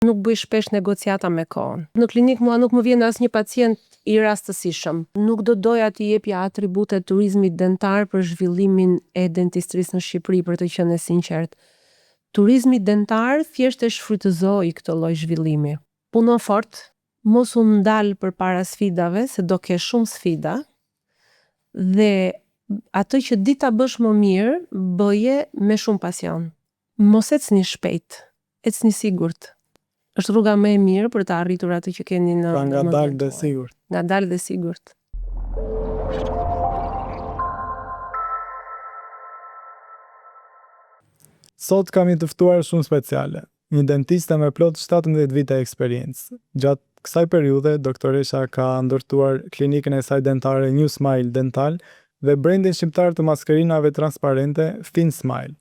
Nuk bëj shpesh negociata me kohën. Në klinik mua nuk më vjen asnjë pacient i rastësishëm. Nuk do doja t'i jepja atribute turizmit dentar për zhvillimin e dentistrisë në Shqipëri, për të qenë e sinqert. Turizmi dentar thjesht e shfrytëzoi këtë lloj zhvillimi. Punon fort, mos u ndal përpara sfidave, se do ke shumë sfida, dhe atë që di ta bësh më mirë, bëje me shumë pasion. Mos ecni shpejt, ecni sigurt. Është rruga më e mirë për të arritur atë që keni në Pra nga dalë dhe sigurt. Nga dalë dhe sigurt. Sot kam i të ftuar shumë speciale. Një dentiste me plot 17 vite eksperiencë. Gjatë kësaj periudhe, doktoresha ka ndërtuar klinikën e saj dentare New Smile Dental dhe brendin shqiptar të maskerinave transparente Fin Smile.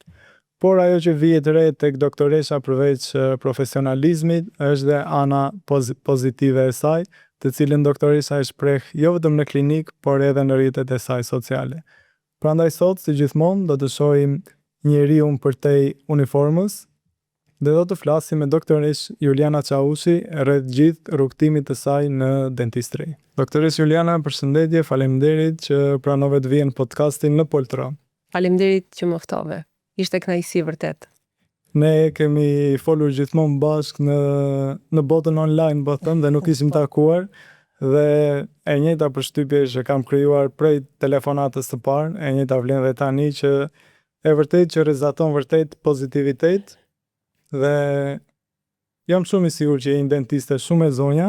Por ajo që vihet re tek doktoresha përveç profesionalizmit është dhe ana pozitive e saj, të cilën doktoresha e shpreh jo vetëm në klinik, por edhe në rrjetet e saj sociale. Prandaj sot, si gjithmonë, do të shohim njeriu përtej uniformës dhe do të flasim me doktoresh Juliana Çaushi rreth gjithë rrugtimit të saj në dentistri. Doktoresh Juliana, përshëndetje, faleminderit që pranove të vjen podcastin në Poltron. Faleminderit që më ftove. Ishte kënaqësi vërtet. Ne kemi folur gjithmonë bashkë në botën online, po them, dhe nuk ishim takuar, dhe e njëjta përshtypje që kam krijuar prej telefonatës së parë, e njëjta vlen dhe tani, që e vërtet që rezaton vërtet pozitivitet, dhe jam shumë i sigurt që je një dentiste shumë e zonja,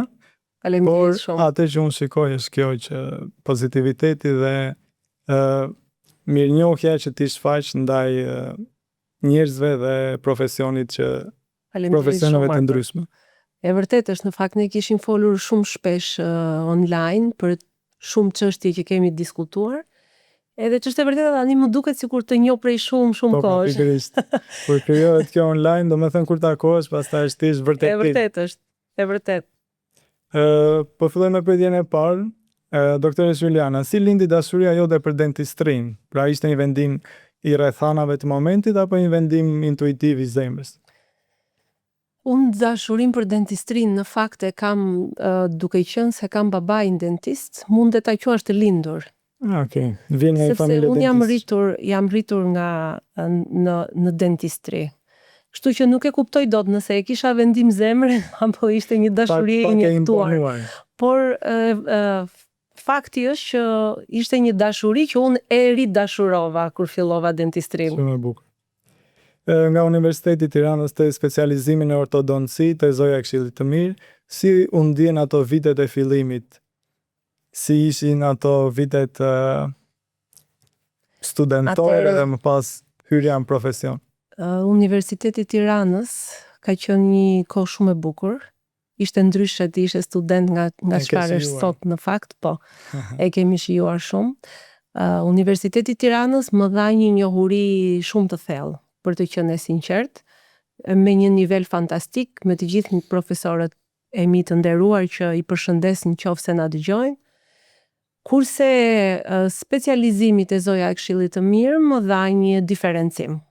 por atë që unë shikoj është kjo, që pozitiviteti dhe mirënjohja që ti shfaq ndaj njerëzve dhe profesionit që profesioneve të ndryshme. E vërtet është, në fakt ne kishim folur shumë shpesh online për shumë çështje që kemi diskutuar. Edhe ç'është e vërtetë tani më duket sikur të njoh prej shumë kohësh. Po, pikërisht. Kur krijohet kjo online, domethënë kur takohesh, pastaj është thjesht vërtet. E vërtet është, e vërtet. Po filloj me pyetjen e parë. Doktoresh Juliana, si lindi dashuria jote për dentistrin? Pra ishte një vendim i rrethanave të momentit apo një vendim intuitiv i zemrës? Unë dashurim për dentistrin në fakt e kam, duke qenë se kam babain dentist, mund të ta quash të lindur. Okej, vjen nga një familje dentist. Sepse unë jam rritur në dentistri. Kështu që nuk e kuptoj dot nëse e kisha vendim zemre apo ishte një dashuri e injektuar. Por fakti është që ishte një dashuri që unë e ridashurova kur fillova dentistrin. Shumë e bukur. Nga Universiteti i Tiranës te specializimi në ortodonci, te Zoja e Këshillit të Mirë, si u ndjen ato vitet e fillimit? Si ishin ato vitet studentore dhe më pas hyrja në profesion? Universiteti i Tiranës ka qenë një kohë shumë e bukur. Ishte ndryshe të ishe student nga çfarë është sot në fakt, po. E kemi shijuar shumë. Universiteti i Tiranës më dha një njohuri shumë të thellë, për të qenë e sinqert, me një nivel fantastik, me të gjithë profesorët e mi të nderuar që i përshëndes nëse na dëgjojnë. Kurse specializimi te Zoja e Këshillit të Mirë më dha një diferencim.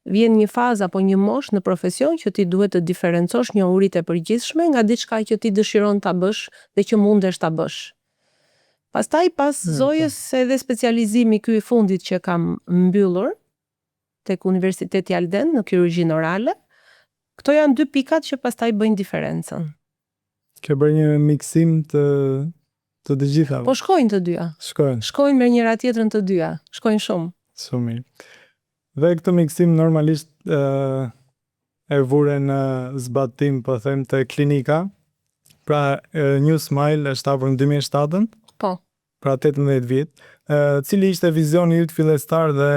Vjen një fazë apo një moshë në profesion që ti duhet të diferencosh njohuritë e përgjithshme nga diçka që ti dëshiron ta bësh dhe që mundesh ta bësh. Pastaj pas Zojës edhe specializimi ky i fundit që kam mbyllur tek Universiteti Alden në kirurgjinë orale, këto janë dy pikat që pastaj bëjnë diferencën. Ke bërë një miksim të të gjithave. Po shkojnë të dyja. Shkojnë me njëra tjetrën të dyja. Shkojnë shumë. Shumë mirë. Dhe këtë miksim normalisht e vure në zbatim, po them, të klinika. Pra, New Smile është hapur në 2007. Po. Pra 18 vjet. Cili ishte vizioni yt fillestar dhe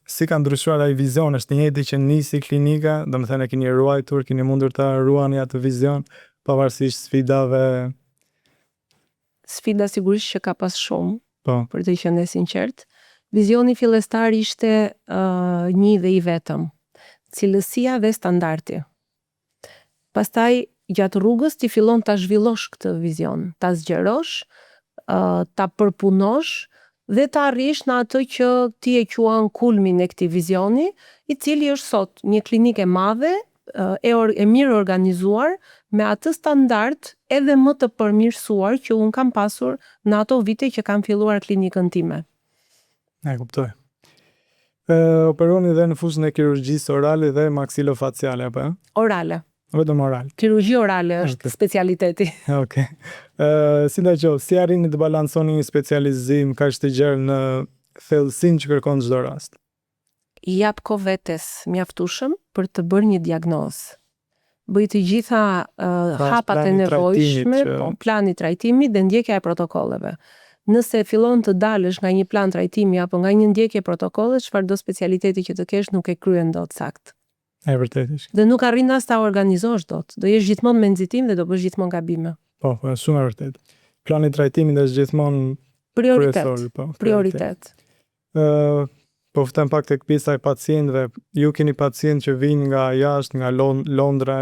si ka ndryshuar ai vizion? Është i njëjti që nisi klinika, domethënë e keni ruajtur, keni mundur ta ruani atë vizion pavarësisht sfidave. Sfida sigurisht që ka pas shumë, po, për të qenë e sinqert. Vizioni fillestar ishte një dhe i vetëm, cilësia dhe standardi. Pastaj, gjatë rrugës ti fillon ta zhvillosh këtë vizion, ta zgjerosh, ta përpunosh dhe ta arrish në atë që ti e quan kulmin e këtij vizioni, i cili është sot një klinikë e madhe e mirë organizuar me atë standard edhe më të përmirësuar që unë kam pasur në ato vite që kam filluar klinikën time. E kuptoj. Operoni dhe në fushën e kirurgjisë orale dhe maksilofaciale, apo? Orale. Vetëm oral. Kirurgji orale është specialiteti. Okej. Si ndajqo, si arrini të balanconi një specializim kaq të gjerë në thellësinë që kërkon çdo rast? I jap kohë vetes mjaftueshëm për të bërë një diagnozë. Bëj të gjitha hapat e nevojshme, plani trajtimi dhe ndjekja e protokolleve. Nëse fillon të dalësh nga një plan trajtimi apo nga një ndjekje protokolle, çfarëdo specialiteti që të kesh nuk e kryen dot sakt. E vërtetë. Dhe nuk arrin as ta organizosh dot. Do jesh gjithmonë me nxitim dhe do bësh gjithmonë gabime. Po, shumë e vërtetë. Plani trajtimi është gjithmonë prioritet. Prioritet. Po ftem pak tek pjesa e pacientëve. Ju keni pacient që vinë nga jashtë, nga Londra,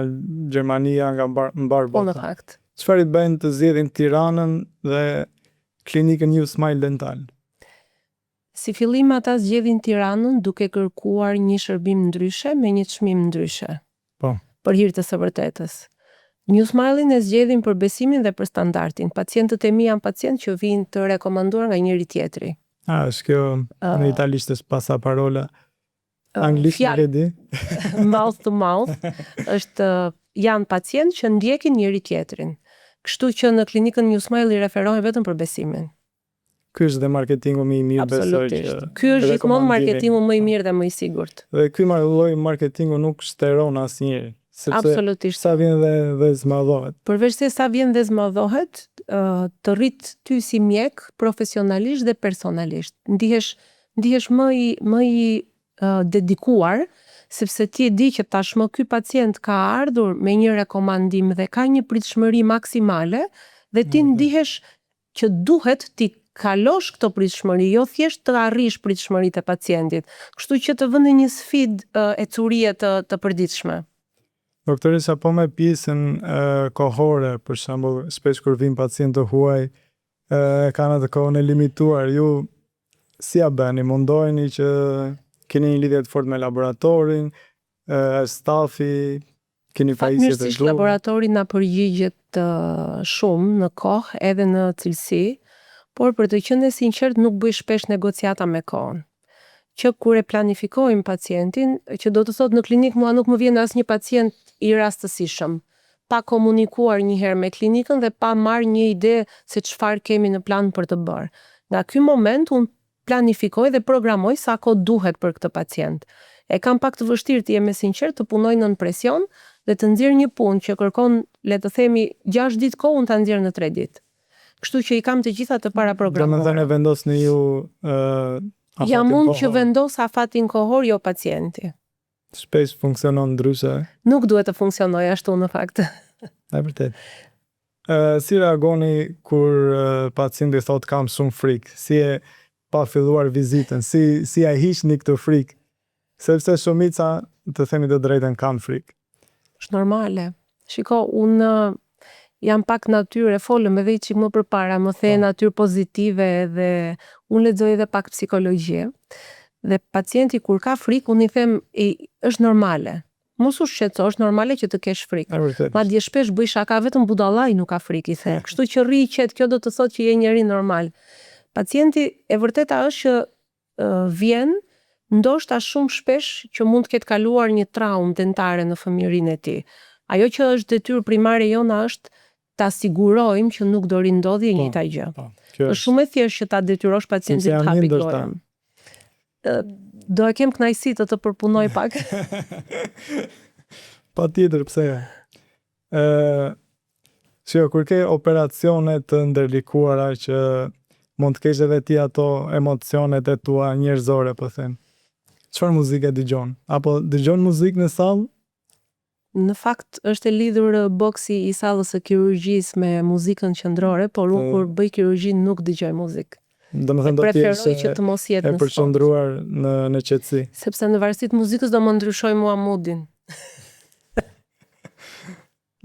Gjermania, nga mbar Po bota. në fakt. Çfarë i bën të zgjedhin Tiranën dhe klinikën New Smile Dental? Si fillim ata zgjedhin Tiranën duke kërkuar një shërbim ndryshe me një çmim ndryshe. Po. Për hir të së vërtetës. New Smile-in e zgjedhin për besimin dhe për standardin. Pacientët e mi janë pacientë që vinë të rekomanduar nga njëri tjetri. Është kjo në italisht është pasaparola. Anglisht nuk e di. Mouth to mouth janë pacientë që ndjekin njëri tjetrin. Kështu që në klinikën New Smile i referohen vetëm për besimin. Ky është dhe marketingu më i mirë, besoj që. Ky është gjithmonë marketingu më i mirë dhe më i sigurt. Dhe ky lloj marketingu nuk shteron asnjëri. Absolutisht. Sa vjen dhe zmadhohet. Përveç se sa vjen dhe zmadhohet, të rrit ty si mjek profesionalisht dhe personalisht. Ndihesh më i dedikuar, sepse ti e di që tashmë ky pacient ka ardhur me një rekomandim dhe ka një pritshmëri maksimale dhe ti ndihesh që duhet ti kalosh këto pritshmëri, jo thjesht të arrish pritshmëritë e pacientit. Kështu që të vënë një sfidë e curie të përditshme. Doktoresha, po me pjesën kohore, për shembull, shpesh kur vijnë pacientë huaj, kanë atë kohën e limituar, ju si ja bëni? Mundoheni që keni një lidhje të fortë me laboratorin, stafi, keni pajisje të Fatmirësisht laboratori na përgjigjet shumë në kohë edhe në cilësi, por për të qenë sinqert nuk bëj shpesh negociata me kohën. Që kur e planifikojmë pacientin, që do të thotë në klinik mua nuk më vjen asnjë pacient i rastësishëm, pa komunikuar një herë me klinikën dhe pa marrë një ide se çfarë kemi në plan për të bërë. Nga ky moment unë planifikoj dhe programoj sa kohë duhet për këtë pacient. E kam pak të vështirë të jem e sinqert të punoj nën presion dhe të nxjerr një punë që kërkon, le të themi, 6 ditë kohë, unë ta nxjerr në 3 ditë. Kështu që i kam të gjitha të paraprogramuara. Domethënë vendosni ju jam unë që vendos afatin kohor, jo pacienti. Shpesh funksionon ndryshe. Nuk duhet të funksionojë ashtu në fakt. E vërtet. Si reagoni kur pacienti thot kam shumë frikë? Si e pa filluar vizitën? Si ja hiqni këtë frikë? Sepse shumica, të themi të drejtën, kanë frikë. Është normale. Shiko, unë jam pak natyrë, folëm edhe çik më përpara, më the natyrë pozitive dhe unë lexoj edhe pak psikologji. Dhe pacienti kur ka frikë, unë i them, është normale. Mos u shqetëso, është normale që të kesh frikë. Madje shpesh bëj shaka, vetëm budallaj nuk ka frikë, i the. Kështu që rri qet, kjo do të thotë që je njeri normal. Pacienti e vërteta është që vjen ndoshta shumë shpesh që mund të ketë kaluar një traumë dentare në fëmijërinë e tij. Ajo që është detyrë primare jona është ta sigurojmë që nuk do rindodhi e njëjta gjë. Është shumë e thjeshtë që ta detyrosh pacientin të hapi gojën. Do e kem kënaqësi të përpunoj pak. Patjetër, pse jo. Kur ke operacione të ndërlikuara që mund të kesh edhe ti ato emocionet e tua njerëzore, po them. Çfarë muzike dëgjon? Apo dëgjon muzikë në sallë? Në fakt është e lidhur boksi i sallës së kirurgjisë me muzikën qendrore, por unë kur bëj kirurgji nuk dëgjoj muzikë. Domethënë do të preferoj që të mos jetë e përqendruar në qetësi. Sepse në varësi të muzikës do më ndryshoj mua moodin.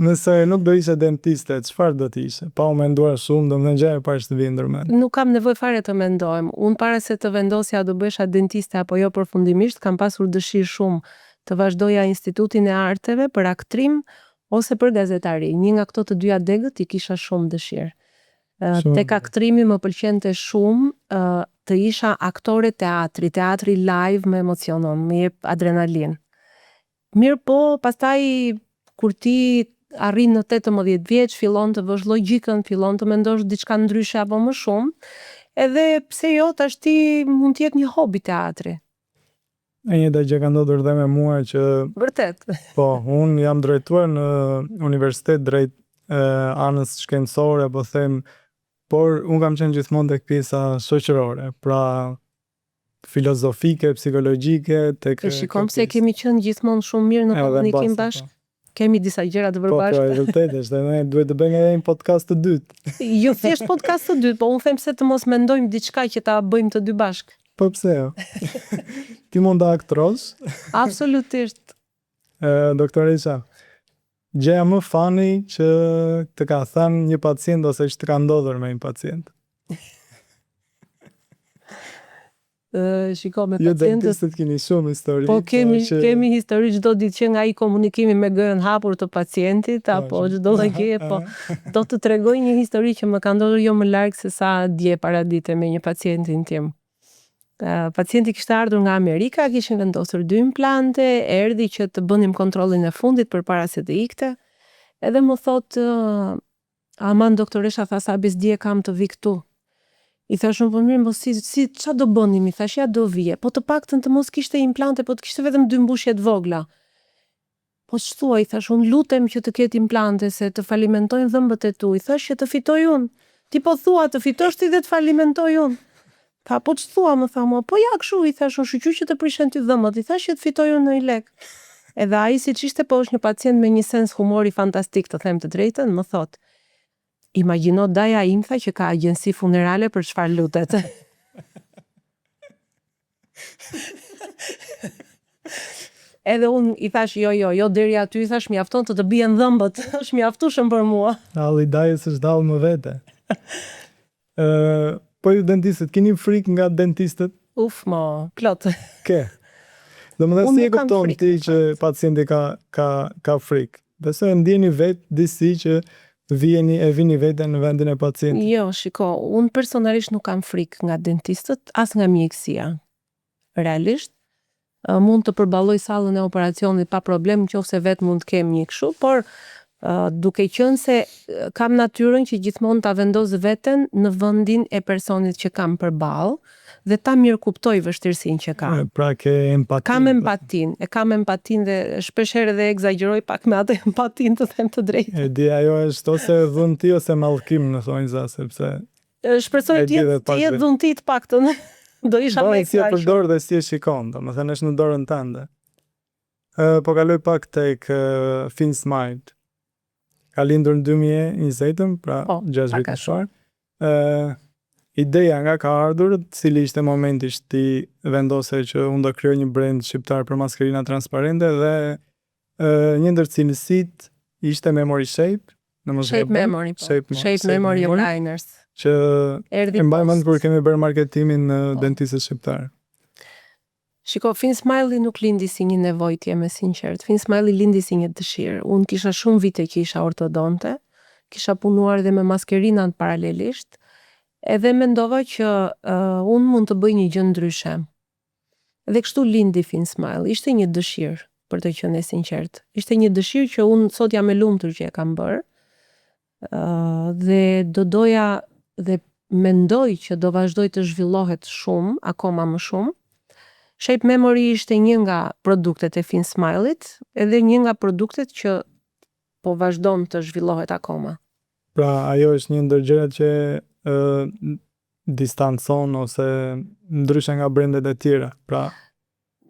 Nëse nuk do ishe dentiste, çfarë do të ishe? Pa u menduar shumë, domethënë gjë e parë që të vjen ndërmend. Nuk kam nevojë fare të mendojmë. Unë para se të vendosja do bëhesha dentiste apo jo përfundimisht, kam pasur dëshirë shumë të vazhdoja Institutin e Arteve për aktrim ose për gazetari. Një nga këto të dyja degët i kisha shumë dëshirë. Tek aktrimi më pëlqente shumë të isha aktore teatri live më emocionon, më jep adrenalin. Mirë po, pastaj kur ti arrin në 18 vjeç, fillon të vësh logjikën, fillon të mendosh diçka ndryshe apo më shumë, edhe pse jo, tash ti mund të jetë një hobi teatri. E njëjta që ka ndodhur dhe me mua që Vërtet. po, unë jam drejtuar në universitet drejt anës shkencore, po them, por unë kam qenë gjithmonë tek pjesa shoqërore, pra filozofike, psikologjike, tek Shikon pse kemi qenë gjithmonë shumë mirë në komunikim bashkë. Kemi disa gjëra të përbashkëta. Po, e vërtetë është, ne duhet të bëjmë edhe një podcast të dytë. Jo thjesht podcast të dytë, po unë them se të mos mendojmë diçka që ta bëjmë të dy bashkë. Po pse jo? Ti mund ta aktrosh? Absolutisht. Doktoresha, gjëja më funny që të ka thënë një pacient ose që të ka ndodhur me një pacient. Shiko me Jo pacientët. dentistët keni shumë histori. Po kemi histori çdo ditë që nga i komunikimi me gërën hapur të pacientit apo çdo lloj gjëje, po do të tregoj një histori që më ka ndodhur jo më larg se sa dje paradite me një pacientin tim. Pacienti kishte ardhur nga Amerika, kishin vendosur 2 implante, erdhi që të bënim kontrollin e fundit përpara se të ikte. Edhe më thot, aman doktoresha, tha sa dje kam të vi këtu. I thashun, po mirë, po si ç'a do bënim? I thash, ja do vije. Po të paktën të mos kishte implante, po të kishte vetëm 2 mbushje të vogla. Po ç'thua? I thash, unë lutem që të ketë implante se të falimentojnë dhëmbët e tu. I thash që të fitoj unë. Ti po thua të fitosh ti dhe të falimentoj unë. Tha, po ç'thua, më tha mua, po ja kështu, i thash, unë shqyr që të prishen ty dhëmbët. I thash që të fitoj unë në i lek. Edhe ai siç ishte po është një pacient me një sens humori fantastik, të them të drejtën, më thot. Imagjino daja im, tha, që ka agjensi funerale për çfarë lutet. Edhe unë i thash, jo, deri aty, i thash, mjafton të bien dhëmbët, është mjaftueshëm për mua. Halli dajës është dallë më vete. Po ju dentistët, keni frikë nga dentistët? Uf, mo, plot. Ke. Domethënë si e kupton ti që pacienti ka frikë? Besoj ndjeni vetë disi që vini vetë në vendin e pacientit. Jo, shiko, unë personalisht nuk kam frikë nga dentistët, as nga mjekësia. Realisht, mund të përballoj sallën e operacionit pa problem, nëse vetë mund të kem një kështu, por duke qenë se kam natyrën që gjithmonë ta vendos veten në vendin e personit që kam përballë dhe ta mirë kuptoj vështirësinë që kam. Pra ke empati. Kam empatin dhe shpesh herë dhe egzagjeroj pak me atë empatin, të them të drejtë. E di, ajo është ose dhunti ose mallkim në thonjza, sepse shpresoj të jetë dhunti të paktën. Do isha më si e përdor dhe si e shikon, domethënë është në dorën tënde. Po kaloj pak tek Fin Smile. Ka lindur në 2020, pra 6 vite shar. Ideja nga ka ardhur, cili ishte momenti që ti vendose që unë do krijoj një brand shqiptar për maskerina transparente dhe një ndër cilësitë ishte Memory Shape. Shape Memory Liners. Që e mbaj mend kur kemi bërë marketimin në dentistët shqiptar. Shiko, Fin Smile nuk lindi si një nevojë, të jem e sinqert. Fin Smile lindi si një dëshirë. Unë kisha shumë vite që isha ortodonte, kisha punuar dhe me maskerinat paralelisht, edhe mendova që unë mund të bëj një gjë ndryshe. Dhe kështu lindi Fin Smile. Ishte një dëshirë, për të qenë e sinqert. Ishte një dëshirë që unë sot jam e lumtur që e kam bërë. Dhe do doja dhe mendoj që do vazhdoj të zhvillohet shumë, akoma më shumë. Shape Memory ishte një nga produktet e Fin Smile-it, edhe një nga produktet që po vazhdon të zhvillohet akoma. Pra, ajo është një ndër gjërat që distancon ose ndryshe nga brendet e tjera. Pra,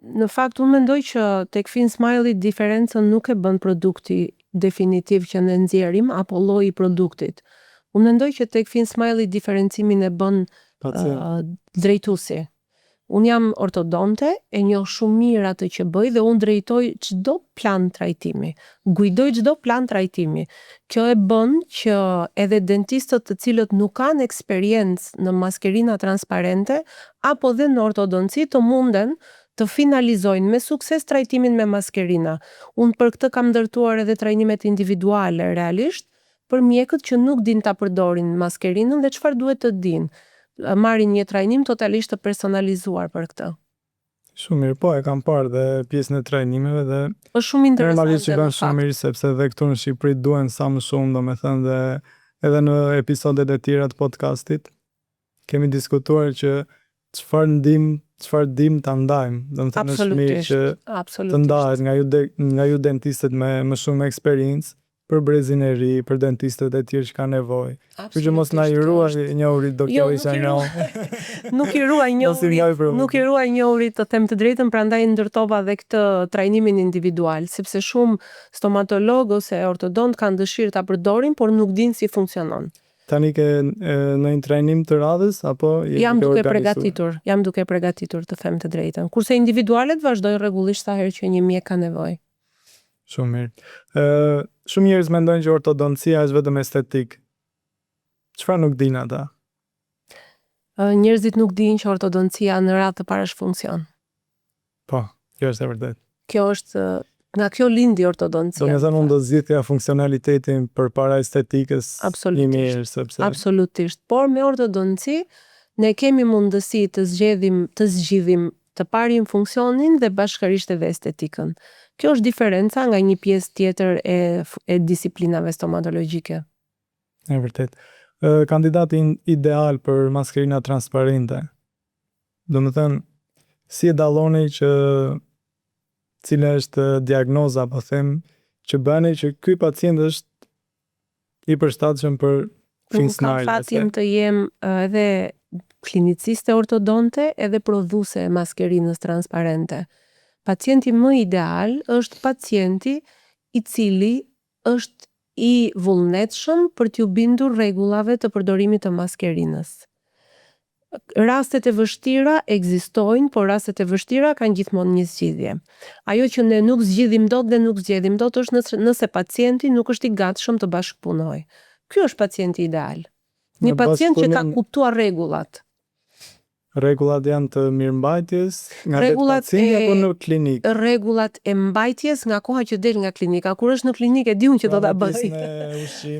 në fakt, unë mendoj që tek Fin Smile-it diferencën nuk e bën produkti definitiv që ne nxjerrim apo lloji i produktit. Unë mendoj që tek Fin Smile-it diferencimin e bën drejtuesi. Unë jam ortodonte, e njoh shumë mirë atë që bëj dhe unë drejtoj çdo plan trajtimi. Guidoj çdo plan trajtimi. Kjo e bën që edhe dentistët të cilët nuk kanë eksperiencë në maskerina transparente apo dhe në ortodonci të munden të finalizojnë me sukses trajtimin me maskerina. Unë për këtë kam ndërtuar edhe trajnimet individuale realisht, për mjekët që nuk din ta përdorin maskerinën dhe çfarë duhet të dinë. Marrin një trajnim totalisht të personalizuar për këtë. Shumë mirë, po e kam parë dhe pjesën e trajnimeve dhe është shumë interesante. Normalisht që kanë shumë mirë sepse dhe këtu në Shqipëri duhen sa më shumë, domethënë dhe edhe në episodet e tjera të podcastit kemi diskutuar që çfarë ndim ta ndajmë. Domethënë është mirë që të ndahet nga ju dentistët me më shumë eksperiencë për brezin e ri, për dentistët e tjerë që kanë nevojë. Kështu që mos na i ruaj njohurit doktor Isha. Nuk i ruaj njohurit të them të drejtën, prandaj ndërtova dhe këtë trajnimin individual, sepse shumë stomatolog ose ortodont kanë dëshirë ta përdorin, por nuk dinë si funksionon. Tani ke në një trajnim të radhës apo jam duke përgatitur të them të drejtën. Kurse individualet vazhdoj rregullisht sa herë që një mjek ka nevojë. Shumë mirë. Shumë njerëz mendojnë që ortodoncia është vetëm estetik. Çfarë nuk dinë ata? Njerëzit nuk dinë që ortodoncia në radhë të parë është funksion. Po, kjo është e vërtetë. Kjo është nga kjo lindi ortodoncia. Domethënë unë do zgjidhja funksionalitetin përpara estetikës. Absolutisht. Absolutisht. Por me ortodonci ne kemi mundësi të zgjidhim të parim funksionin dhe bashkërisht edhe estetikën. Kjo është diferenca nga një pjesë tjetër e disiplinave stomatologjike. E vërtet. Kandidati ideal për maskerina transparente. Domethënë, si e dalloni që cila është diagnoza, po them, që bëni që ky pacient është i përshtatshëm për Kam fatin të jem edhe kliniciste ortodonte edhe prodhuese e maskerinës transparente. Pacienti më ideal është pacienti i cili është i vullnetshëm për t'ju bindur rregullave të përdorimit të maskerinës. Rastet e vështira ekzistojnë, por rastet e vështira kanë gjithmonë një zgjidhje. Ajo që ne nuk zgjidhim dot dhe nuk zgjedhim dot është nëse pacienti nuk është i gatshëm të bashkëpunojë. Ky është pacienti ideal. Një pacient që ka kuptuar rregullat. Rregullat janë të mirëmbajtjes nga pacienti apo në klinikë? Rregullat e mbajtjes nga koha që del nga klinika. Kur është në klinikë e diun që do ta bëj.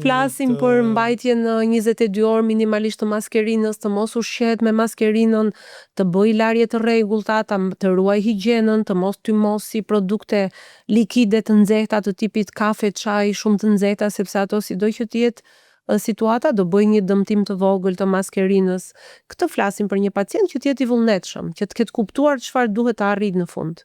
Flasim për mbajtjen në 22 orë minimalisht të maskerinës, të mos ushqehet me maskerinën, të bëj larje të rregullta, të ruaj higjienën, të mos tymosi produkte likide të nxehta të tipit kafe, çaj shumë të nxehta, sepse ato sido që të jetë situata do bëj një dëmtim të vogël të maskerinës. Këtë flasim për një pacient që të jetë i vullnetshëm, që të ketë kuptuar çfarë duhet të arrijë në fund.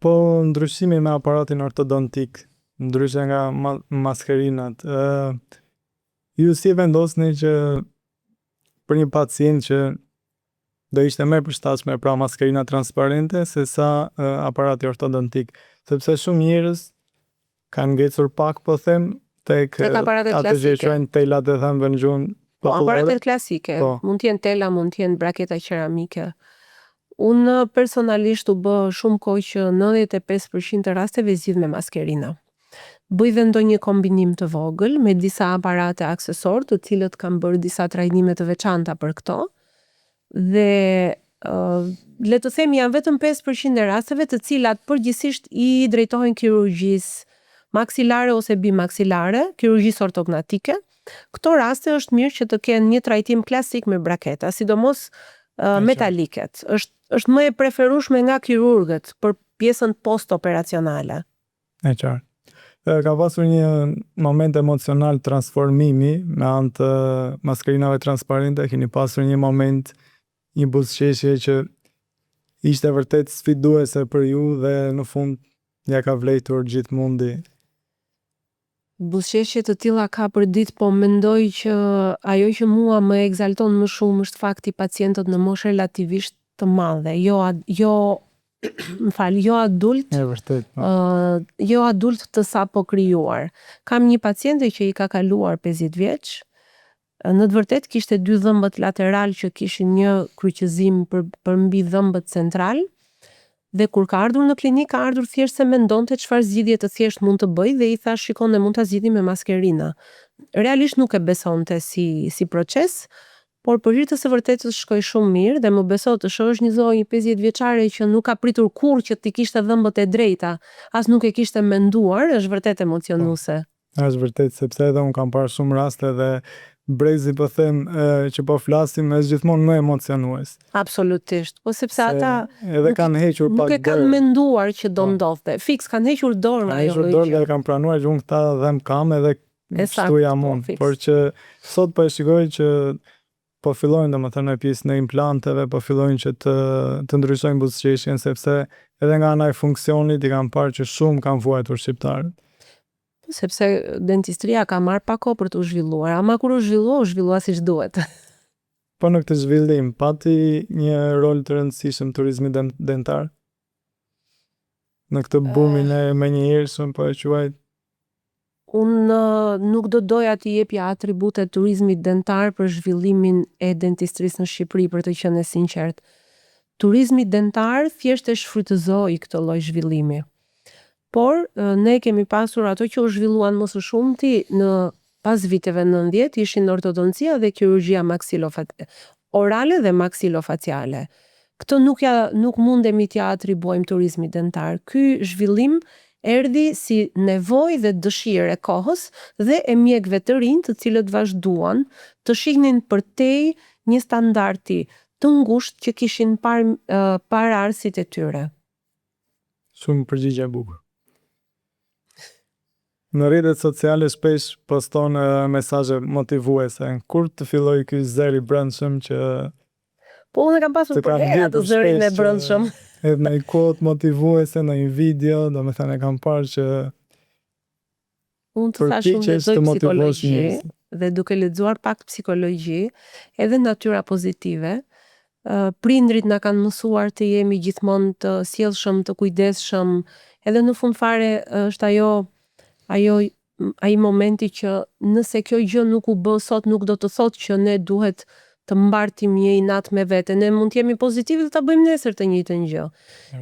Po ndryshimi me aparatin ortodontik, ndryshe nga maskerinat, ju si vendosni që për një pacient që do ishte më e përshtatshme pra maskerina transparente se sa aparati ortodontik, sepse shumë njerëz kanë ngecur pak, po them, tek atë që quajnë telat e thënë në gjuhën popullore. Aparatet klasike, mund të jenë tela, mund të jenë braketa qeramike. Unë personalisht u bë shumë kohë që 95% të rasteve zgjidh me maskerina. Bëj dhe ndonjë kombinim të vogël me disa aparate aksesor, të cilët kanë bërë disa trajnime të veçanta për këto. Dhe le të themi janë vetëm 5% e rasteve të cilat përgjithsisht i drejtohen kirurgjisë maksilare ose bimaksilare, kirurgjisë ortognatike. Këto raste është mirë që të kenë një trajtim klasik me braketa, sidomos metaliket. Është më e preferueshme nga kirurgët për pjesën post-operacionale. E qartë. Ka pasur një moment emocional transformimi me anë të maskerinave transparente, keni pasur një moment, një buzëqeshje që ishte vërtet sfiduese për ju dhe në fund ja ka vlejtur gjithë mundi. Buzëqeshje të tilla ka për ditë, po mendoj që ajo që mua më egzalton më shumë është fakti pacientët në moshë relativisht të madhe, jo adult, jo adult të sapo krijuar. Kam një paciente që i ka kaluar 50 vjeç, në të vërtetë kishte 2 dhëmbët lateral që kishin një kryqëzim për mbi dhëmbët central. Dhe kur ka ardhur në klinikë, ka ardhur thjesht se mendonte çfarë zgjidhje të thjesht mund të bëj dhe i thash shikon, ne mund ta zgjidhim me maskerina. Realisht nuk e besonte si proces, por për hir të së vërtetës shkoi shumë mirë dhe më beso të shohësh një zonjë 50 vjeçare që nuk ka pritur kurrë që t'i kishte dhëmbët e drejta, as nuk e kishte menduar, është vërtet emocionuese. Është vërtet, sepse edhe unë kam parë shumë raste dhe brezi po them që po flasim është gjithmonë më emocionues. Absolutisht. Po sepse ata edhe kanë hequr pak nuk e kanë menduar që do ndodhte. Fiks kanë hequr dorë nga ajo gjë. Dorë dhe kanë pranuar që unë këta dhem kam edhe kështu jam unë. Por që sot po e shikoj që po fillojnë domethënë pjesë në implanteve, po fillojnë që të ndryshojnë buzëqeshjen sepse edhe nga ana e funksionit i kanë parë që shumë kanë vuajtur shqiptarët. Sepse dentistria ka marrë pak kohë për të zhvilluar, ama kur u zhvillua siç duhet. Po në këtë zhvillim pati një rol të rëndësishëm turizmi dentar? Në këtë bumin e menjëhershëm po e quaj. Unë nuk do doja t'i jepja atribute turizmit dentar për zhvillimin e dentistrisë në Shqipëri, për të qenë sinqert. Turizmi dentar thjesht e shfrytëzoi këtë lloj zhvillimi. Por ne kemi pasur ato që u zhvilluan më së shumti në pas viteve 90 ishin ortodontia dhe kirurgjia orale dhe maksilofaciale. Këto nuk mundemi t'ja atribuojmë turizmit dentar. Ky zhvillim erdhi si nevojë dhe dëshirë e kohës dhe e mjekëve të rinj të cilët vazhduan të shihnin përtej një standardi të ngushtë që kishin pararësit e tyre. Shumë përgjigje e bukur. Në rrjetet sociale shpesh poston mesazhe motivuese. Kur të filloi ky zëri i brendshëm që po unë kam pasur për atë zërin e brendshëm. Edhe në një quote motivuese në një video, domethënë e kam parë që unë të thash unë lexoj psikologji dhe duke lexuar pak psikologji, edhe natyra pozitive, prindrit na kanë mësuar të jemi gjithmonë të sjellshëm, të kujdesshëm, edhe në fund fare është ai momenti që nëse kjo gjë nuk u bë sot, nuk do të thotë që ne duhet të mbartim një inat me vete. Ne mund të jemi pozitiv dhe ta bëjmë nesër të njëjtën gjë.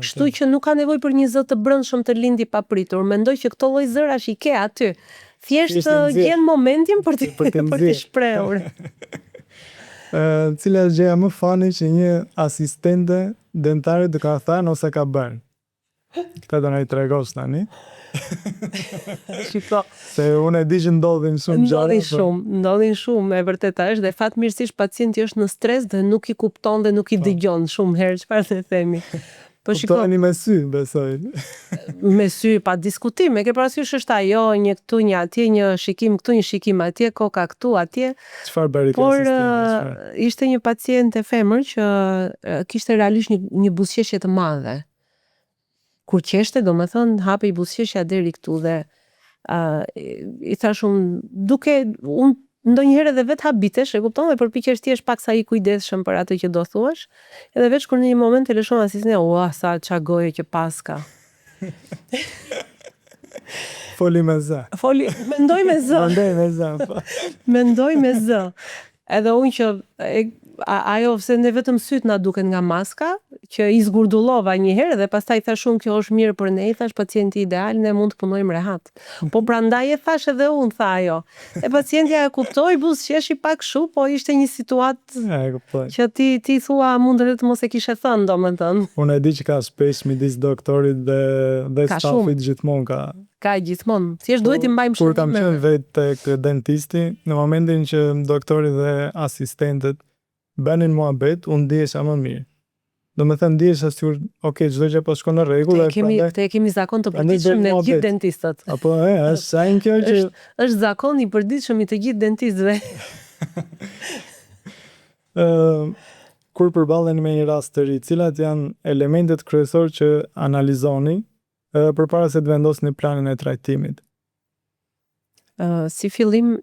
Kështu që nuk ka nevojë për një zë të brendshëm të lindi papritur. Mendoj që këto lloj zërash i ke aty. Thjesht gjen momentin për të shprehur. Cila është gjëja më funny që një asistente dentare të ka thënë ose ka bërë? Këtë do na i tregosh tani. Se unë e di që ndodhin shumë ndodhin shumë, e vërteta është, dhe fatmirësisht pacienti është në stres dhe nuk i kupton dhe nuk i dëgjon shumë herë çfarë të themi. Po shikoni me sy, besoj. Me sy pa diskutim, e ke parasysh është ajo një këtu, një atje, një shikim këtu, një shikim atje, koka këtu, atje. Çfarë bëri kjo asistente? Por ishte një pacient e femër që kishte realisht një buzëqeshje të madhe. Kur qeshte, do me thënë, hape i buzëqeshja deri këtu dhe i thash unë ndonjëherë edhe vetë habitesh, e kupton, dhe përpiqesh ti jesh pak sa i kujdesshëm për atë që do thuash, edhe veç kur në një moment e lëshon asistentja, sa ça goje që paska. Foli me zë. Mendoj me zë. Mendoj me zë. Edhe unë që ajo se ne vetëm syt na duken nga maska, që i zgurdullova një herë dhe pastaj thash unë kjo është mirë për ne, i thash pacienti ideal, ne mund të punojmë rehat. Po prandaj e thash edhe unë, tha ajo. E pacientja e kuptoi, buzëqeshi pak kështu, po ishte një situatë që ti thua mund edhe të mos e kishe thënë, domethënë. Unë e di që ka shpesh midis doktorit dhe stafit gjithmonë ka gjithmonë. Thjesht duhet i mbajmë shumë. Kur kam qenë vetë tek dentisti, në momentin që doktori dhe asistentët bënin muhabet, unë ndihesha më mirë. Do me thënë ndihesha sikur, çdo gjë po shkon në rregull. Te kemi zakon të përditshëm në gjithë dentistët. Apo është sajnë kjo që është zakon i përditshëm i të gjithë dentistëve. Kur përballeni me një rast të ri, cilat janë elementet kryesorë që analizoni përpara se të vendosni planin e trajtimit? Si fillim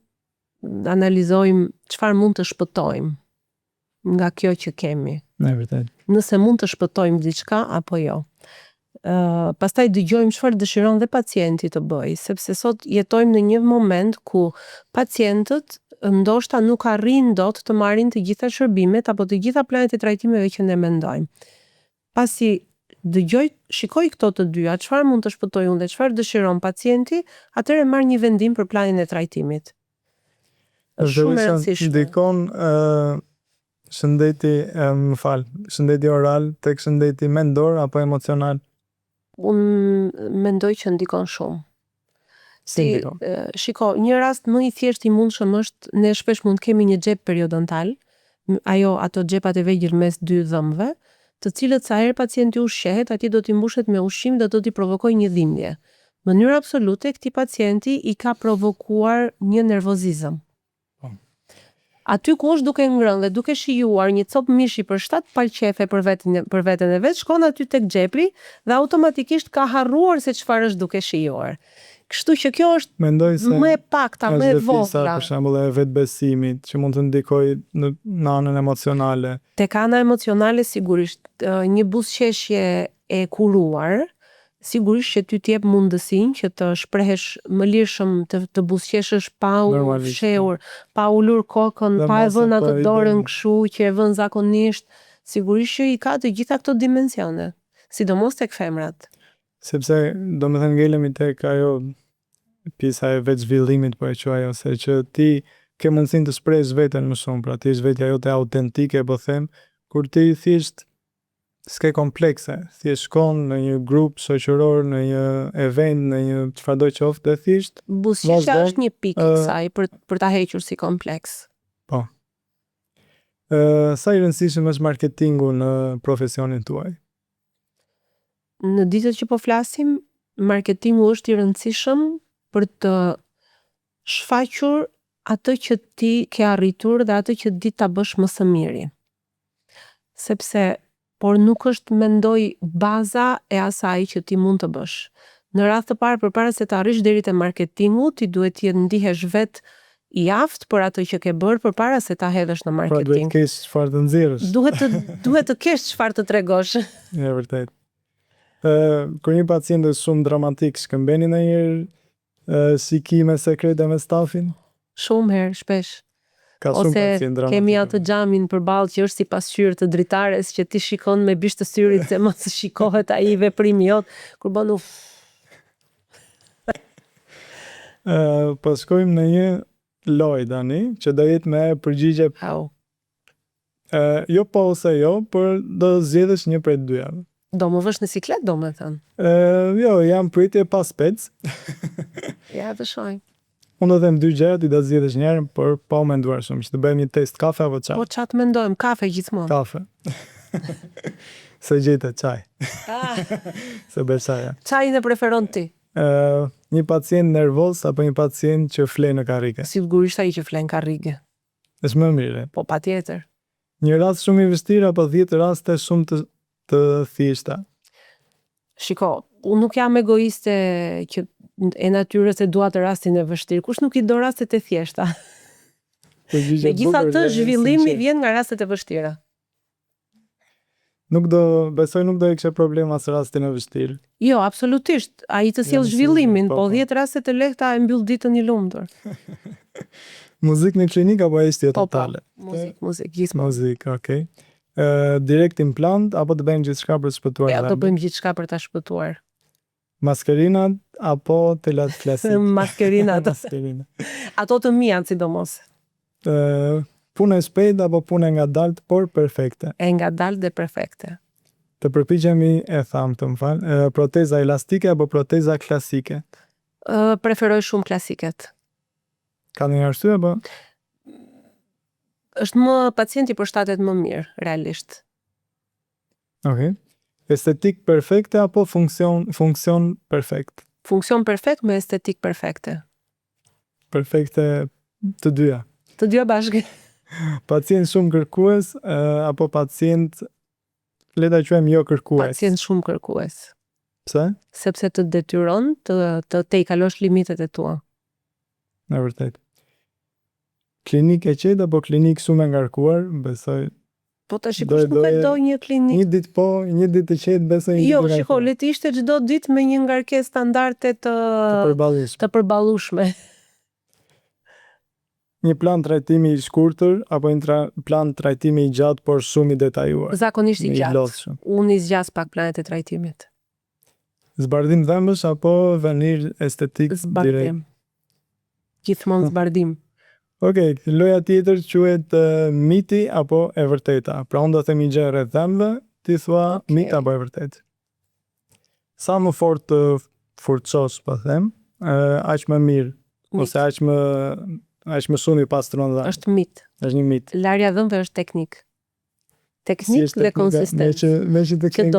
analizojmë çfarë mund të shpëtojmë nga kjo që kemi. Vërtet. Nëse mund të shpëtojmë diçka apo jo. Pastaj dëgjojmë çfarë dëshiron dhe pacienti të bëjë, sepse sot jetojmë në një moment ku pacientët ndoshta nuk arrin dot të marrin të gjitha shërbimet apo të gjitha planet e trajtimeve që ne mendojmë. Pasi shikoj këto të dyja, çfarë mund të shpëtojë unë dhe çfarë dëshiron pacienti, atëherë marr një vendim për planin e trajtimit. Është shumë e rëndësishme. Ndikon shëndeti oral tek shëndeti mendor apo emocional? Unë mendoj që ndikon shumë. Shiko, një rast më i thjesht i mundshëm është ne shpesh mund kemi një xhep periodontal, ato xhepat e vegjël mes dy dhëmbëve, të cilët sa herë pacienti ushqehet, atje do t'i mbushet me ushqim dhe do t'i provokojë një dhimbje. Në mënyrë absolute këtij pacienti i ka provokuar një nervozizëm. Aty ku është duke ngrënë dhe duke shijuar një copë mishi për 7 palqefe për veten e vet, shkon aty tek xhepi dhe automatikisht ka harruar se çfarë është duke shijuar. Kështu që kjo është më e pakta, më e vogla. Për shembull e vetbesimit që mund të ndikojë në anën emocionale. Tek ana emocionale sigurisht një buzëqeshje e kuruar, sigurisht që ty t'jep mundësinë që të shprehesh më lirshëm, të buzëqeshësh pa u fshehur, pa ulur kokën, pa e vënë atë dorën kështu që e vën zakonisht, sigurisht që i ka të gjitha këto dimensione, sidomos tek femrat. Sepse domethënë ngelemi tek ajo pjesa e vetë zhvillimit, po e quaj ose që ti ke mundësinë të shprehësh veten më shumë, pra ti je vetja jote autentike, po them, kur ti thjesht s'ke komplekse, thjesht shkon në një grup shoqëror, në një event, në një çfarëdo qoftë, dhe thjesht buzëqeshja është një pikë e saj për ta hequr si kompleks. Po. Sa i rëndësishëm është marketingu në profesionin tuaj? Në ditët që po flasim, marketingu është i rëndësishëm për të shfaqur atë që ti ke arritur dhe atë që di ta bësh më së miri. Sepse por nuk është mendoj baza e asaj që ti mund të bësh. Në radhë të parë, përpara se të arrish deri te marketingu, ti duhet të ndihesh vetë i aftë për atë që ke bërë përpara se ta hedhësh në marketing. Pra duhet të kesh çfarë të nxjerrësh. Duhet të kesh çfarë të tregosh. Ja, vërtet. Kur një pacient është shumë dramatik, shkëmbeni ndonjëherë shikime sekrete me stafin? Shumë herë, shpesh. Ose kemi atë xhamin përballë që është si pasqyrë të dritares që ti shikon me bish të syrit se mos shikohet ai veprimi jot kur bën uf. Po shkojmë në një lojë tani që do jetë me përgjigje. Jo po ose jo, por do zgjedhësh një prej dyjave. Do më vësh në siklet, do me thënë? Jo, jam pritje pas spec. Ja, të shojmë. Unë do them dy gjëra, ti do zgjedhësh njërin, por pa u menduar shumë, që të bëjmë një test kafe apo çaj. Po çat mendojmë, kafe gjithmonë. Kafe. Se gjete çaj. Se besaja. Çajin e preferon ti? Një pacient nervoz apo një pacient që flen në karrige? Sigurisht ai që flen karrige. Është më mirë. Po patjetër. Një rast shumë i vështirë apo 10 raste shumë të thjeshta? Shiko, unë nuk jam egoiste që e natyrës se dua të rastin e vështirë. Kush nuk i do rastet e thjeshta? Megjithatë, zhvillimi vjen nga rastet e vështira. Besoj nuk do e kishe problem as rastin e vështirë. Jo, absolutisht. Ai të sjell zhvillimin, po 10 rastet e lehta e mbyll ditën i lumtur. Muzikë në klinikë apo histie totale? Muzikë, gjithmonë. Muzikë, okay. Direkt implant apo të bëjmë gjithçka për të shpëtuar? Ja, do bëjmë gjithçka për ta shpëtuar. Maskerinat apo telat klasik? Maskerinat. Ato të mia sidomos. Punë e shpejtë apo punë ngadaltë por perfekte? E ngadaltë dhe perfekte. Të përpiqemi e tham të më fal, proteza elastike apo proteza klasike? Preferoj shumë klasiket. Ka ndonjë arsye apo? Është më pacienti përshtatet më mirë, realisht. Okay. Estetik perfekte apo funksion perfekt? Funksion perfekt me estetik perfekte. Perfekte të dyja. Të dyja bashkë. Pacient shumë kërkues apo pacient le ta quajmë jo kërkues? Pacient shumë kërkues. Pse? Sepse të detyron të i kalosh limitet e tua. Në vërtet. Klinikë e qetë apo klinikë shumë e ngarkuar, besoj. Po tash kush nuk e do një klinikë? Një ditë po, një ditë të qetë, besoj. Jo, shiko, le të ishte çdo ditë me një ngarkesë standarde të përballueshme. Një plan trajtimi i shkurtër apo një plan trajtimi i gjatë por shumë i detajuar? Zakonisht i gjatë. Unë i zgjas pak planet e trajtimit. Zbardim dhëmbësh apo venir estetik direkt? Zbardim. Gjithmonë zbardim. Okej, loja tjetër quhet miti apo e vërteta. Pra unë do të themi gjë rreth dhëmbëve, ti thua mit apo e vërtetë. Sa më fort të forcosh, po them, aq më mirë, ose aq më shumë i pastron dhëmbët. Është mit. Është një mit. Larja dhëmbëve është teknik. Teknik dhe konsistencë. Me që që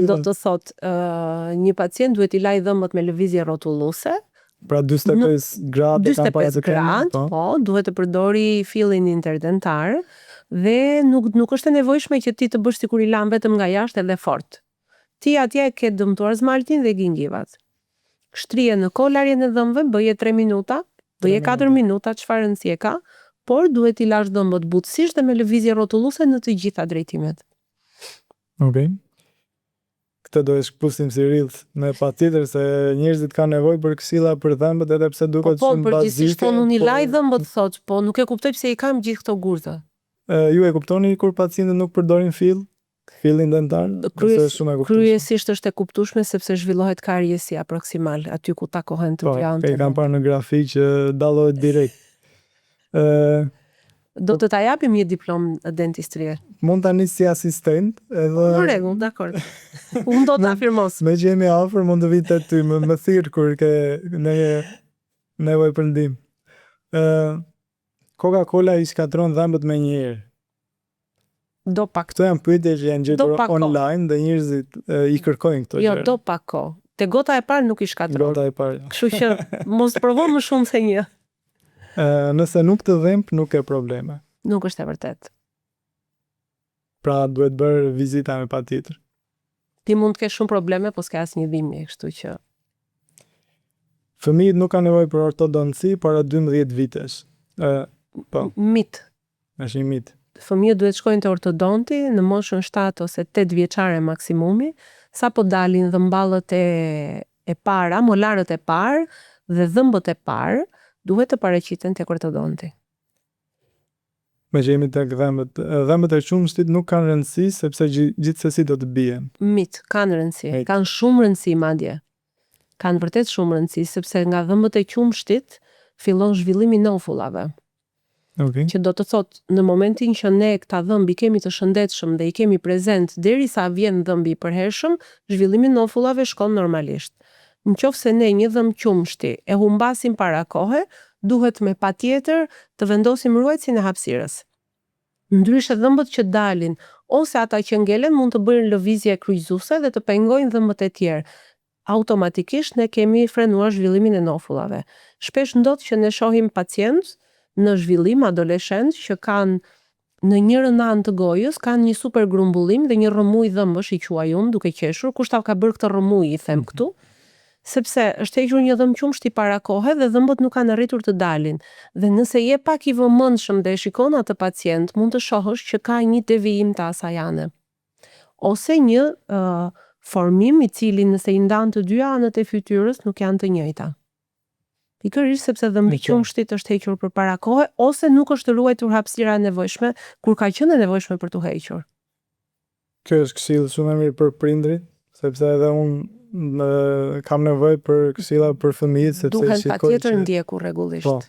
do të thotë një pacient duhet i lajë dhëmbët me lëvizje rrotulluese. Pra 45 gradë 45 gradë, po, duhet të përdori fillin interdentar dhe nuk është e nevojshme që ti të bësh sikur i lan vetëm nga jashtë edhe fort. Ti atje ke dëmtuar zmaltin dhe gingivat. Shtrije në kohë larjen e dhëmbëve, bëje 3 minuta, bëje 4 minuta, çfarë rëndësie ka, por duhet i lash dhëmbët butësisht dhe me lëvizje rrotulluese në të gjitha drejtimet. Okej. Këtë do e shkpusim si rrith me patjetër se njerëzit kanë nevojë për këshilla për dhëmbët edhe pse duket shumë bazike. Po, përgjithsisht unë i laj dhëmbët thot, po nuk e kuptoj pse i kam gjithë këto gurza. Ju e kuptoni kur pacientët nuk përdorin fillin dentar? Kryesisht është e kuptueshme sepse zhvillohet kariesi proksimal aty ku takohen të plantë. Po, e kam parë në grafik që dallohet direkt. Do të ta japim një diplomë dentistrie. Mund ta nis si asistent, edhe në rregull, dakor. Unë do ta afirmos. Me që jemi afër, mund të vite ty, më thirr kur ke nevojë për ndihmë. Coca-Cola i shkatron dhëmbët me një herë. Do pak. Këto janë pyetje që janë gjetur online dhe njerëzit i kërkojnë këto gjëra. Jo, do pak kohë. Te gota e parë nuk i shkatron. Gota e parë. Kështu që mos provo më shumë se një. Nëse nuk të dhemb, nuk ke probleme. Nuk është e vërtet. Pra duhet bërë vizita me patjetër. Ti mund të kesh shumë probleme, po s'ka asnjë dhimbje, kështu që fëmijët nuk kanë nevojë për ortodonci para 12 vitesh. Po. Mit. Është një mit. Fëmijët duhet shkojnë te ortodonti në moshën 7 ose 8 vjeçare maksimumi, sapo dalin dhëmballët e para, molarët e parë dhe dhëmbët e parë, duhet të paraqiten tek ortodonti. Me që jemi tek dhëmbët e qumshtit nuk kanë rëndësi sepse gjithsesi do të bien. Mit, kanë rëndësi, kanë shumë rëndësi madje. Kanë vërtet shumë rëndësi sepse nga dhëmbët e qumshtit fillon zhvillimi i nofullave. Okay. Që do të thotë në momentin që ne këta dhëmb i kemi të shëndetshëm dhe i kemi prezent derisa vjen dhëmbi i përhershëm, zhvillimi i nofullave shkon normalisht. Nëse ne një dhëmb qumshti e humbasim para kohe, duhet me patjetër të vendosim ruajtsin e hapësirës. Ndryshe dhëmbët që dalin ose ata që ngelen mund të bëjnë lëvizje kryqëzuese dhe të pengojnë dhëmbët e tjerë. Automatikisht ne kemi frenuar zhvillimin e nofullave. Shpesh ndodh që ne shohim pacientë në zhvillim adoleshent që kanë në njërën anë të gojës kanë një super grumbullim dhe një rrëmuj dhëmbësh i quaj unë duke qeshur, kush ta ka bërë këtë rrëmuj i them këtu, sepse është hequr një dhëmb qumshti para kohe dhe dhëmbët nuk kanë arritur të dalin. Dhe nëse je pak i vëmendshëm dhe e shikon atë pacient, mund të shohësh që ka një devijim të asajane. Ose një formim i cili nëse i ndan të dy anët e fytyrës nuk janë të njëjta. Pikërisht sepse dhëmbi qumshtit është hequr përpara kohe ose nuk është ruajtur hapësira e nevojshme kur ka qenë e nevojshme për t'u hequr. Kjo është këshill shumë e mirë për prindrit, sepse edhe unë kam nevojë për këshilla për fëmijët sepse duhet patjetër ndjekur rregullisht. Po.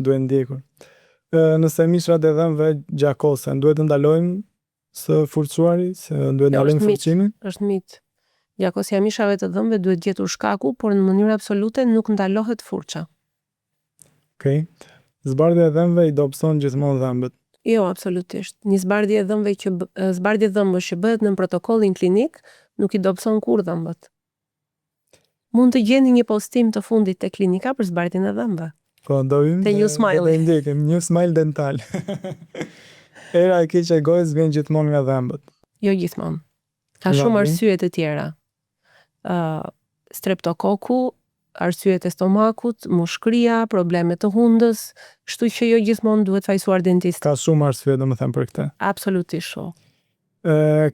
Duhet ndjekur. Nëse mishrat e dhëmbëve gjakosen, duhet të ndalojmë së furcuari, se duhet ndalojmë furcimin? Është mit. Gjakosja e mishave të dhëmbëve duhet gjetur shkaku, por në mënyrë absolute nuk ndalohet furça. Okej. Zbardhja e dhëmbëve i dobëson gjithmonë dhëmbët. Jo, absolutisht. Një zbardhje e dhëmbësh që bëhet në protokollin klinik nuk i dobëson kur dhëmbët. Mund të gjeni një postim të fundit te klinika për zbardhjen e dhëmbëve. Po, do vim te New Smile. New Smile dental. Era e keqe e gojës vjen gjithmonë nga dhëmbët. Jo gjithmonë. Ka shumë arsye të tjera. Streptokoku, arsyet e stomakut, mushkria, probleme të hundës, kështu që jo gjithmonë duhet fajsuar dentist. Ka shumë arsye domethënë për këtë. Absolutisht shumë.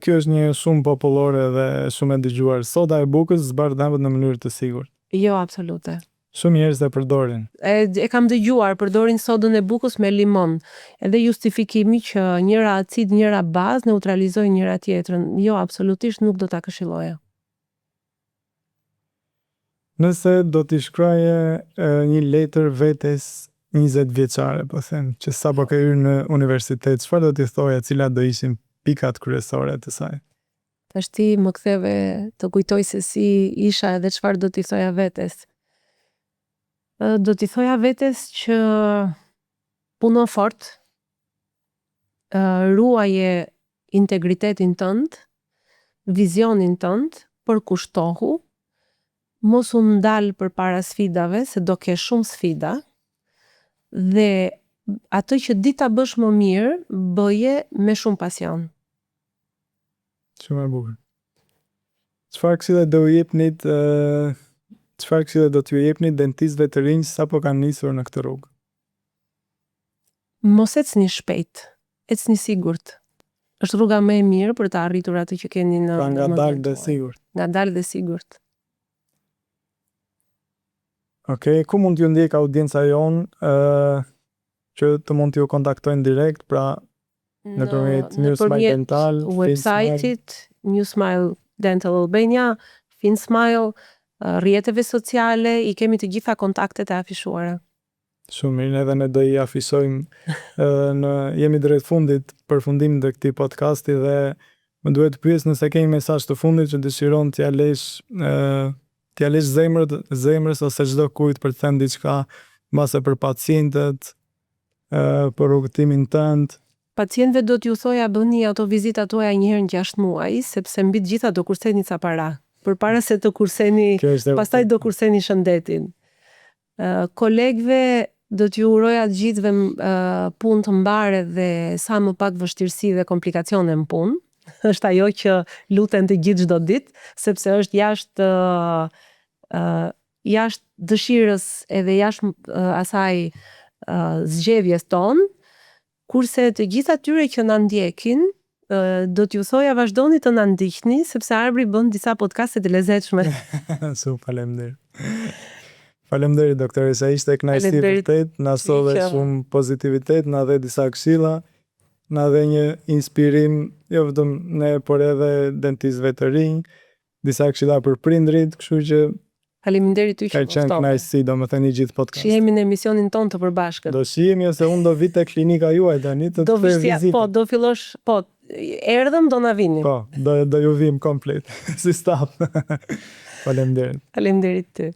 Kjo është një shumë popullore dhe shumë e dëgjuar. Soda e bukës zbardh dhëmbët në mënyrë të sigurt. Jo, absolute. Shumë njerëz e përdorin. E kam dëgjuar, përdorin sodën e bukës me limon. Edhe justifikimi që njëra acid, njëra bazë neutralizojnë njëra tjetrën. Jo, absolutisht nuk do ta këshilloja. Nëse do t'i shkruaje një letër vetes 20 vjeçare, po them, që sapo ke hyrë në universitet, çfarë do t'i thoja, cilat do ishin pikat kryesore të saj? Tash ti më ktheve të kujtoj se si isha edhe çfarë do t'i thoja vetes. Do t'i thoja vetes që puno fort, ruaje integritetin tënd, vizionin tënd, përkushtohu, mos u ndal përpara sfidave, se do ke shumë sfida, dhe atë që di ta bësh më mirë, bëje me shumë pasion. Shumë e bukur. Çfarë këshille do t'ju jepnit dentistëve të rinj sapo kanë nisur në këtë rrugë? Mos ecni shpejt, ecni sigurt. Është rruga më e mirë për të arritur atë që keni në Pra nga dalë dhe sigurt. Nga dalë dhe sigurt. Okej, ku mund t'ju ndjek audienca jonë që të mund t'ju kontaktojnë direkt, pra nëpërmjet New Smile Dental, website-it, New Smile Dental Albania, FinSmile, rrjeteve sociale, i kemi të gjitha kontaktet e afishuara. Shumë mirë, edhe ne do i afishojmë jemi drejt fundit, përfundim të këtij podcasti dhe më duhet të pyes nëse kemi mesazh të fundit që dëshiron t'ia lësh zemrës ose çdo kujt për të thënë diçka mbase për pacientët, për rrugëtimin tënd. Pacientëve do t'ju thoja bëni ato vizitat tuaja një herë në 6 muaj, sepse mbi të gjitha do kurseni ca para. Përpara se të kurseni, pastaj do kurseni shëndetin. Kolegëve do t'ju uroja të gjithëve punë të mbare dhe sa më pak vështirësi dhe komplikacione në punë. Është ajo që luten të gjithë çdo ditë, sepse është jashtë dëshirës edhe jashtë asaj zgjedhjes tonë, kurse të gjithë atyre që na ndjekin, do t'ju thoja vazhdoni të na ndiqni, sepse Arbri bën disa podcaste të lezetshme. Super, faleminderit. Faleminderit doktore, sa ishte kënaqësi vërtet, na solli shumë pozitivitet, na dhe disa këshilla, na dhe një inspirim, jo vetëm ne, por edhe dentistëve të rinj, disa këshilla për prindrit, kështu që faleminderit ty që ka qenë kënaqësi, domethënë i gjithë podcast. Shihemi në emisionin ton të përbashkët. Do shihemi ose unë do vi te klinika juaj tani të të vizitë. Po, do fillosh, po, erdhëm do na vini. Po, do ju vim komplet, si staf. Faleminderit. Faleminderit ty.